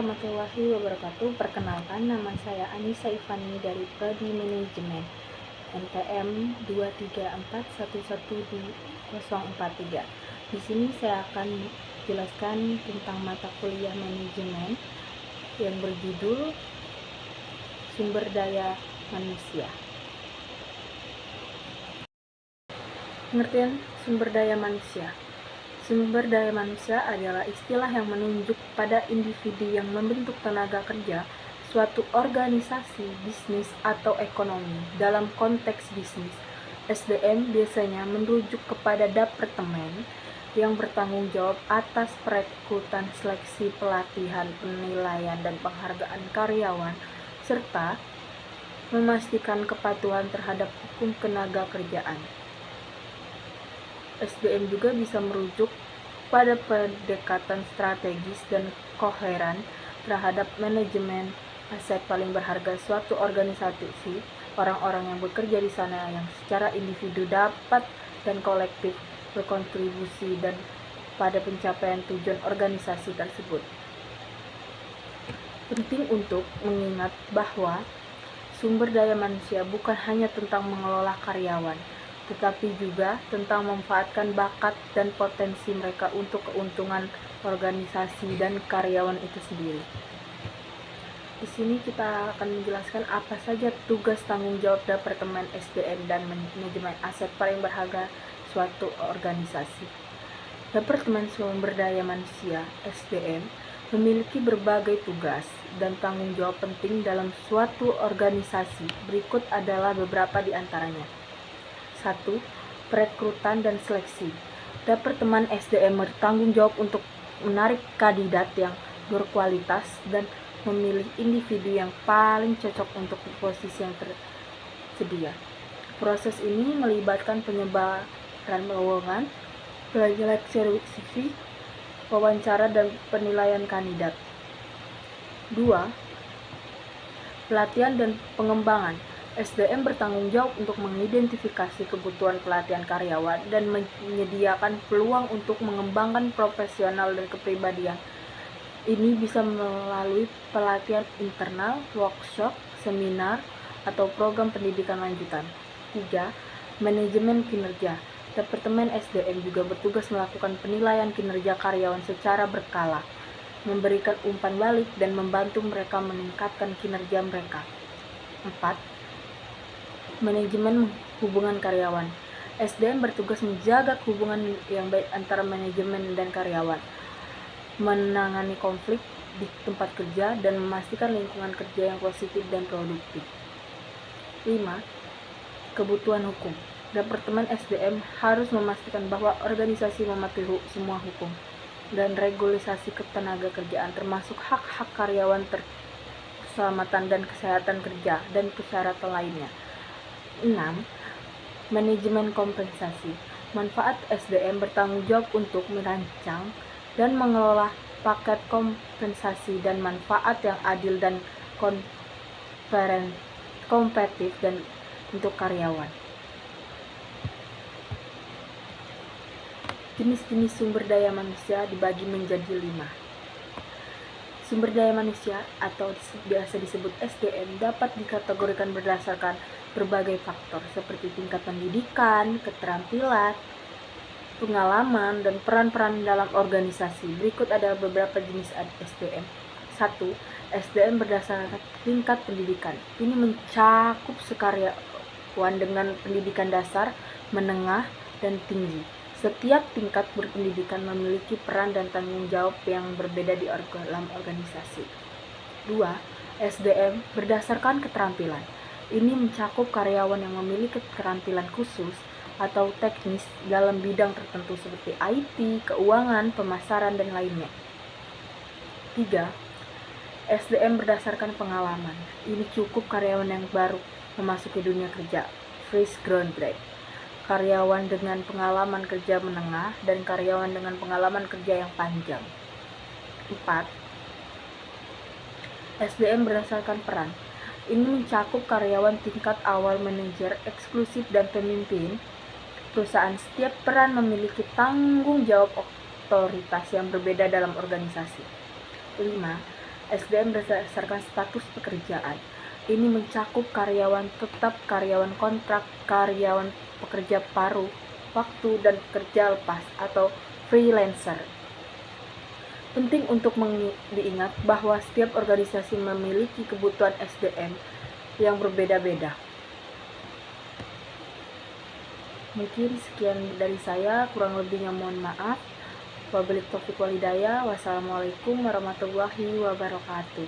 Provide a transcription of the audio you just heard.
warahmatullahi wabarakatuh. Perkenalkan, nama saya Anissa Ivani dari Prodi Manajemen NPM 234112043. Di sini saya akan menjelaskan tentang mata kuliah manajemen yang berjudul Sumber Daya Manusia. Pengertian sumber daya manusia. Sumber daya manusia adalah istilah yang menunjuk pada individu yang membentuk tenaga kerja suatu organisasi, bisnis, atau ekonomi. Dalam konteks bisnis, SDM biasanya merujuk kepada departemen yang bertanggung jawab atas perekrutan, seleksi, pelatihan, penilaian, dan penghargaan karyawan, serta memastikan kepatuhan terhadap hukum ketenaga kerjaan. SDM juga bisa merujuk pada pendekatan strategis dan koheren terhadap manajemen aset paling berharga suatu organisasi, orang-orang yang bekerja di sana yang secara individu dapat dan kolektif berkontribusi dan pada pencapaian tujuan organisasi tersebut. Penting untuk mengingat bahwa sumber daya manusia bukan hanya tentang mengelola karyawan, tetapi juga tentang memanfaatkan bakat dan potensi mereka untuk keuntungan organisasi dan karyawan itu sendiri. Di sini kita akan menjelaskan apa saja tugas tanggung jawab Departemen SDM dan Manajemen Aset paling berharga suatu organisasi. Departemen Sumber Daya Manusia (SDM) memiliki berbagai tugas dan tanggung jawab penting dalam suatu organisasi. Berikut adalah beberapa di antaranya. 1. Perekrutan dan seleksi. Departemen SDM bertanggung jawab untuk menarik kandidat yang berkualitas dan memilih individu yang paling cocok untuk posisi yang tersedia. Proses ini melibatkan penyebaran lowongan, seleksi, wawancara, dan penilaian kandidat. 2. Pelatihan dan pengembangan. SDM bertanggung jawab untuk mengidentifikasi kebutuhan pelatihan karyawan dan menyediakan peluang untuk mengembangkan profesional dan kepribadian. Ini bisa melalui pelatihan internal, workshop, seminar, atau program pendidikan lanjutan. 3. Manajemen kinerja. Departemen SDM juga bertugas melakukan penilaian kinerja karyawan secara berkala, memberikan umpan balik, dan membantu mereka meningkatkan kinerja mereka. 4. Manajemen hubungan karyawan. SDM bertugas menjaga hubungan yang baik antara manajemen dan karyawan, menangani konflik di tempat kerja, dan memastikan lingkungan kerja yang positif dan produktif. 5. Kebutuhan hukum. Departemen SDM harus memastikan bahwa organisasi mematuhi semua hukum dan regulasi ketenaga kerjaan, termasuk hak-hak karyawan, keselamatan dan kesehatan kerja, dan persyaratan lainnya. 6. Manajemen kompensasi. Manfaat SDM bertanggung jawab untuk merancang dan mengelola paket kompensasi dan manfaat yang adil dan kompetitif dan untuk karyawan. Jenis-jenis sumber daya manusia dibagi menjadi 5. Sumber daya manusia atau biasa disebut SDM dapat dikategorikan berdasarkan berbagai faktor seperti tingkat pendidikan, keterampilan, pengalaman, dan peran-peran dalam organisasi. Berikut ada beberapa jenis SDM. 1. SDM berdasarkan tingkat pendidikan. Ini mencakup sekaryawan dengan pendidikan dasar, menengah, dan tinggi. Setiap tingkat berpendidikan memiliki peran dan tanggung jawab yang berbeda di dalam organisasi. 2. SDM berdasarkan keterampilan. Ini mencakup karyawan yang memiliki keterampilan khusus atau teknis dalam bidang tertentu seperti IT, keuangan, pemasaran, dan lainnya. 3. SDM berdasarkan pengalaman. Ini cukup karyawan yang baru memasuki dunia kerja, fresh graduate, karyawan dengan pengalaman kerja menengah, dan karyawan dengan pengalaman kerja yang panjang. 4. SDM berdasarkan peran. Ini mencakup karyawan tingkat awal, manajer, eksklusif, dan pemimpin perusahaan. Setiap peran memiliki tanggung jawab otoritas yang berbeda dalam organisasi. 5. SDM berdasarkan status pekerjaan. Ini mencakup karyawan tetap, karyawan kontrak, karyawan pekerja paruh waktu, dan pekerja lepas atau freelancer. Penting untuk diingat bahwa setiap organisasi memiliki kebutuhan SDM yang berbeda-beda. Mungkin sekian dari saya, kurang lebihnya mohon maaf. Wabillahi taufiq wal hidayah. Wassalamualaikum warahmatullahi wabarakatuh.